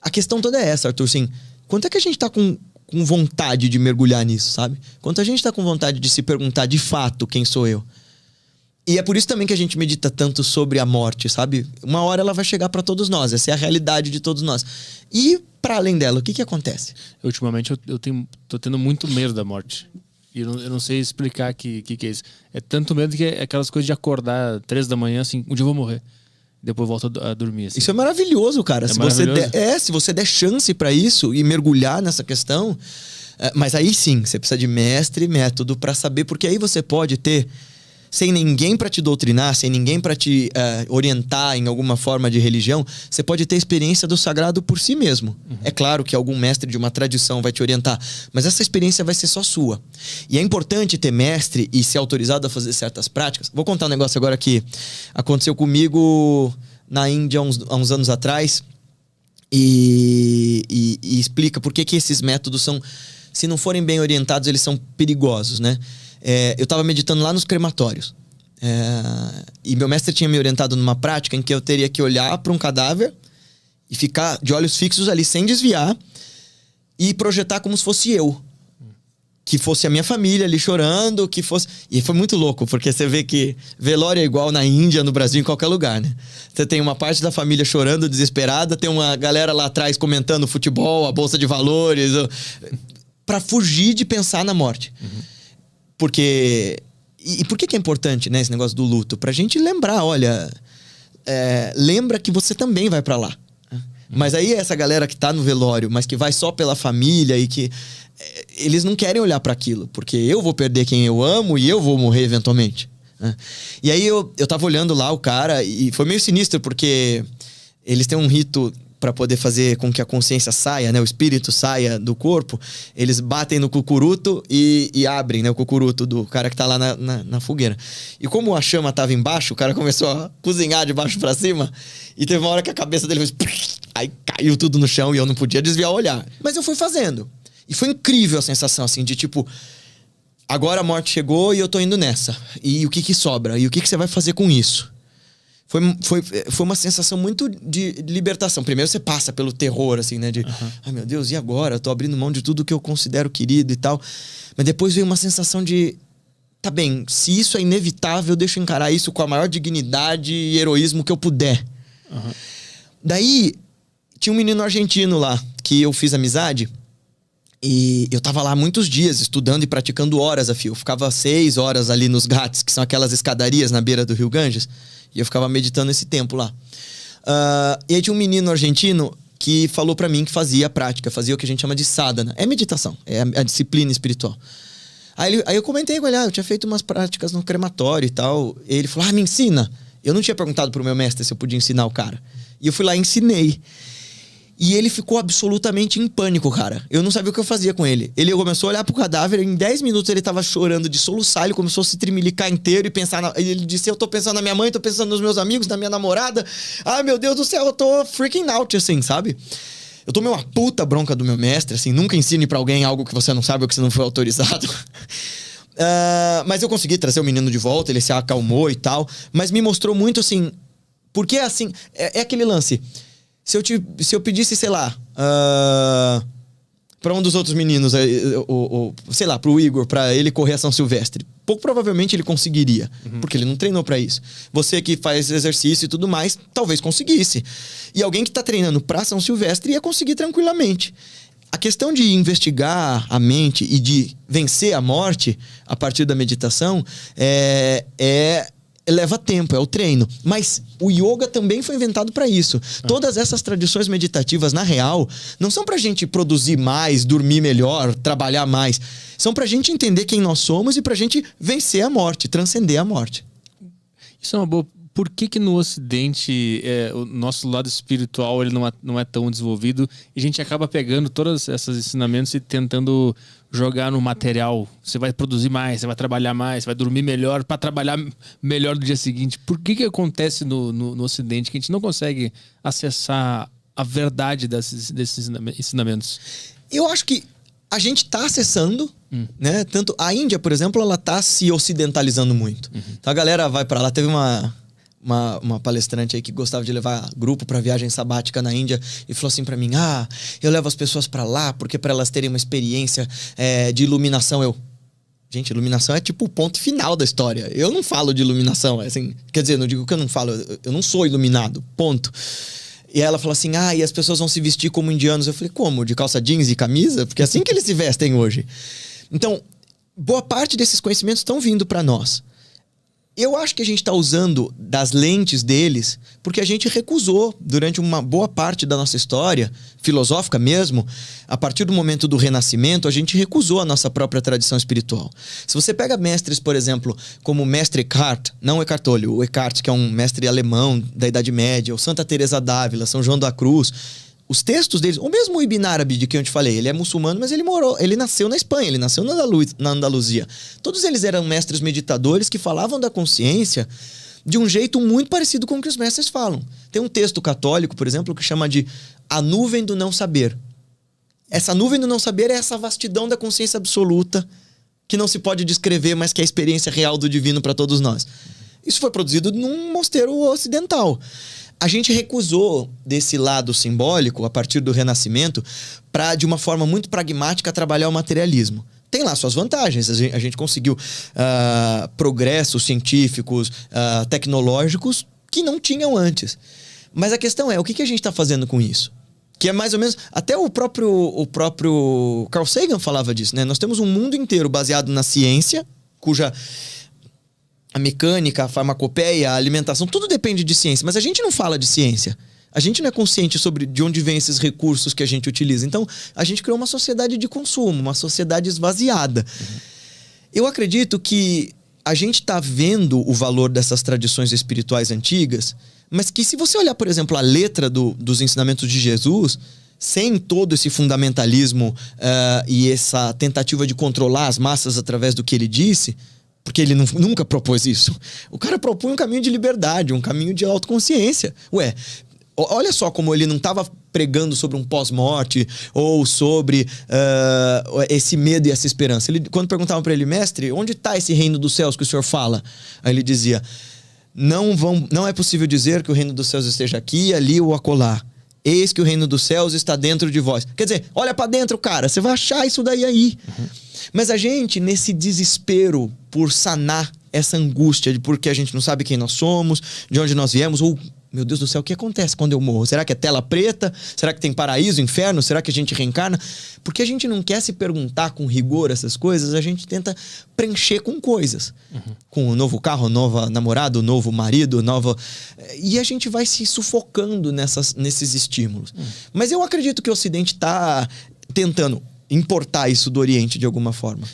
a questão toda é essa, Arthur, assim, quanto é que a gente tá com vontade de mergulhar nisso, sabe? Quanto a gente tá com vontade de se perguntar de fato quem sou eu? E é por isso também que a gente medita tanto sobre a morte, sabe? Uma hora ela vai chegar pra todos nós, essa é a realidade de todos nós. E para além dela, o que acontece? Ultimamente eu tô tendo muito medo da morte. E eu não sei explicar o que é isso. É tanto medo que é aquelas coisas de acordar 3 da manhã, assim, um dia eu vou morrer. Depois volto a dormir. Assim. Isso é maravilhoso, cara. Se você der chance pra isso e mergulhar nessa questão... Mas aí sim, você precisa de mestre e método pra saber, porque aí você pode ter... Sem ninguém pra te doutrinar, sem ninguém pra te orientar em alguma forma de religião, você pode ter experiência do sagrado por si mesmo. Uhum. É claro que algum mestre de uma tradição vai te orientar, mas essa experiência vai ser só sua. E é importante ter mestre e ser autorizado a fazer certas práticas. Vou contar um negócio agora que aconteceu comigo na Índia há uns anos atrás e explica por que esses métodos são, se não forem bem orientados, eles são perigosos, né? Eu tava meditando lá nos crematórios. E meu mestre tinha me orientado numa prática em que eu teria que olhar para um cadáver e ficar de olhos fixos ali sem desviar e projetar como se fosse eu. Que fosse a minha família ali chorando, que fosse... E foi muito louco, porque você vê que velório é igual na Índia, no Brasil, em qualquer lugar, né? Você tem uma parte da família chorando, desesperada, tem uma galera lá atrás comentando futebol, a bolsa de valores, para fugir de pensar na morte. Uhum. Porque... E por que é importante, né, esse negócio do luto? Pra gente lembrar, olha... lembra que você também vai pra lá. Mas aí essa galera que tá no velório, mas que vai só pela família e que... eles não querem olhar pra aquilo. Porque eu vou perder quem eu amo e eu vou morrer eventualmente. E aí eu tava olhando lá o cara e foi meio sinistro, porque eles têm um rito... para poder fazer com que a consciência saia, né? O espírito saia do corpo, eles batem no cucuruto e abrem, né? O cucuruto do cara que tá lá na fogueira. E como a chama tava embaixo, o cara começou a cozinhar de baixo pra cima e teve uma hora que a cabeça dele fez... Aí caiu tudo no chão e eu não podia desviar o olhar. Mas eu fui fazendo. E foi incrível a sensação, assim, de tipo... Agora a morte chegou e eu tô indo nessa. E o que sobra? E o que você vai fazer com isso? Foi uma sensação muito de libertação. Primeiro você passa pelo terror, assim, né? De, ai meu Deus, e agora? Eu tô abrindo mão de tudo que eu considero querido e tal. Mas depois veio uma sensação de... Tá bem, se isso é inevitável, deixa eu encarar isso com a maior dignidade e heroísmo que eu puder. Uhum. Daí, tinha um menino argentino lá, que eu fiz amizade. E eu tava lá muitos dias, estudando e praticando horas a fio. Eu ficava 6 horas ali nos Ghats, que são aquelas escadarias na beira do Rio Ganges. E eu ficava meditando esse tempo lá. E aí tinha um menino argentino que falou pra mim que fazia a prática, fazia o que a gente chama de sadhana. É meditação, é a disciplina espiritual. Aí eu comentei com ele, eu tinha feito umas práticas no crematório e tal. E ele falou, me ensina. Eu não tinha perguntado pro meu mestre se eu podia ensinar o cara. E eu fui lá e ensinei. E ele ficou absolutamente em pânico, cara. Eu não sabia o que eu fazia com ele. Ele começou a olhar pro cadáver, em 10 minutos ele tava chorando de soluçar, ele começou a se trimilicar inteiro e pensar... Ele disse, eu tô pensando na minha mãe, tô pensando nos meus amigos, na minha namorada. Ai, meu Deus do céu, eu tô freaking out, assim, sabe? Eu tomei uma puta bronca do meu mestre, assim, nunca ensine pra alguém algo que você não sabe ou que você não foi autorizado. Mas eu consegui trazer o menino de volta, ele se acalmou e tal. Mas me mostrou muito, assim... Porque, assim, é aquele lance... Se eu pedisse, sei lá, pra um dos outros meninos, sei lá, pro Igor, pra ele correr a São Silvestre, pouco provavelmente ele conseguiria, porque ele não treinou pra isso. Você que faz exercício e tudo mais, talvez conseguisse. E alguém que tá treinando pra São Silvestre ia conseguir tranquilamente. A questão de investigar a mente e de vencer a morte a partir da meditação leva tempo, é o treino. Mas o yoga também foi inventado para isso. Todas essas tradições meditativas, na real, não são pra gente produzir mais, dormir melhor, trabalhar mais. São pra gente entender quem nós somos e pra gente vencer a morte, transcender a morte. Isso é uma boa... Por que no Ocidente o nosso lado espiritual ele não é tão desenvolvido e a gente acaba pegando todos esses ensinamentos e tentando jogar no material? Você vai produzir mais, você vai trabalhar mais, você vai dormir melhor para trabalhar melhor no dia seguinte. Por que acontece no Ocidente que a gente não consegue acessar a verdade desses ensinamentos? Eu acho que a gente tá acessando, né? Tanto a Índia, por exemplo, ela tá se ocidentalizando muito. Então a galera vai para lá, teve uma uma palestrante aí que gostava de levar grupo para viagem sabática na Índia e falou assim para mim: eu levo as pessoas para lá porque para elas terem uma experiência de iluminação. Gente, iluminação é tipo o ponto final da história. Eu não falo de iluminação, assim, quer dizer, não digo que eu não falo, eu não sou iluminado, ponto. E ela falou assim: e as pessoas vão se vestir como indianos. Eu falei: como? De calça jeans e camisa? Porque é assim que eles se vestem hoje. Então, boa parte desses conhecimentos estão vindo para nós. Eu acho que a gente está usando das lentes deles porque a gente recusou durante uma boa parte da nossa história, filosófica mesmo, a partir do momento do Renascimento, a gente recusou a nossa própria tradição espiritual. Se você pega mestres, por exemplo, como o mestre Eckhart, não o Eckhart Tolle, o Eckhart, que é um mestre alemão da Idade Média, ou Santa Teresa d'Ávila, São João da Cruz, os textos deles, ou mesmo o Ibn Arabi, de quem eu te falei, ele é muçulmano, mas ele nasceu na Espanha, ele nasceu na Andaluzia. Todos eles eram mestres meditadores que falavam da consciência de um jeito muito parecido com o que os mestres falam. Tem um texto católico, por exemplo, que chama de A Nuvem do Não Saber. Essa nuvem do não saber é essa vastidão da consciência absoluta que não se pode descrever, mas que é a experiência real do divino para todos nós. Isso foi produzido num mosteiro ocidental. A gente recusou desse lado simbólico, a partir do Renascimento, para, de uma forma muito pragmática, trabalhar o materialismo. Tem lá suas vantagens. A gente conseguiu progressos científicos, tecnológicos, que não tinham antes. Mas a questão é, o que a gente está fazendo com isso? Que é mais ou menos... Até o próprio Carl Sagan falava disso, né? Nós temos um mundo inteiro baseado na ciência, cuja... A mecânica, a farmacopeia, a alimentação, tudo depende de ciência. Mas a gente não fala de ciência. A gente não é consciente sobre de onde vêm esses recursos que a gente utiliza. Então, a gente criou uma sociedade de consumo, uma sociedade esvaziada. Uhum. Eu acredito que a gente está vendo o valor dessas tradições espirituais antigas, mas que se você olhar, por exemplo, a letra dos ensinamentos de Jesus, sem todo esse fundamentalismo e essa tentativa de controlar as massas através do que ele disse... Porque ele nunca propôs isso. O cara propõe um caminho de liberdade, um caminho de autoconsciência. Olha só como ele não estava pregando sobre um pós-morte ou sobre esse medo e essa esperança. Quando perguntavam para ele: mestre, onde está esse reino dos céus que o senhor fala? Aí ele dizia: não é possível dizer que o reino dos céus esteja aqui, ali ou acolá. Eis que o reino dos céus está dentro de vós. Quer dizer, olha para dentro, cara, você vai achar isso daí aí. Uhum. Mas a gente, nesse desespero por sanar essa angústia de porque a gente não sabe quem nós somos, de onde nós viemos, ou, meu Deus do céu, o que acontece quando eu morro? Será que é tela preta? Será que tem paraíso, inferno? Será que a gente reencarna? Porque a gente não quer se perguntar com rigor essas coisas, a gente tenta preencher com coisas. Uhum. Com um novo carro, nova namorada, novo marido, nova... E a gente vai se sufocando nesses estímulos. Uhum. Mas eu acredito que o Ocidente está tentando importar isso do Oriente de alguma forma.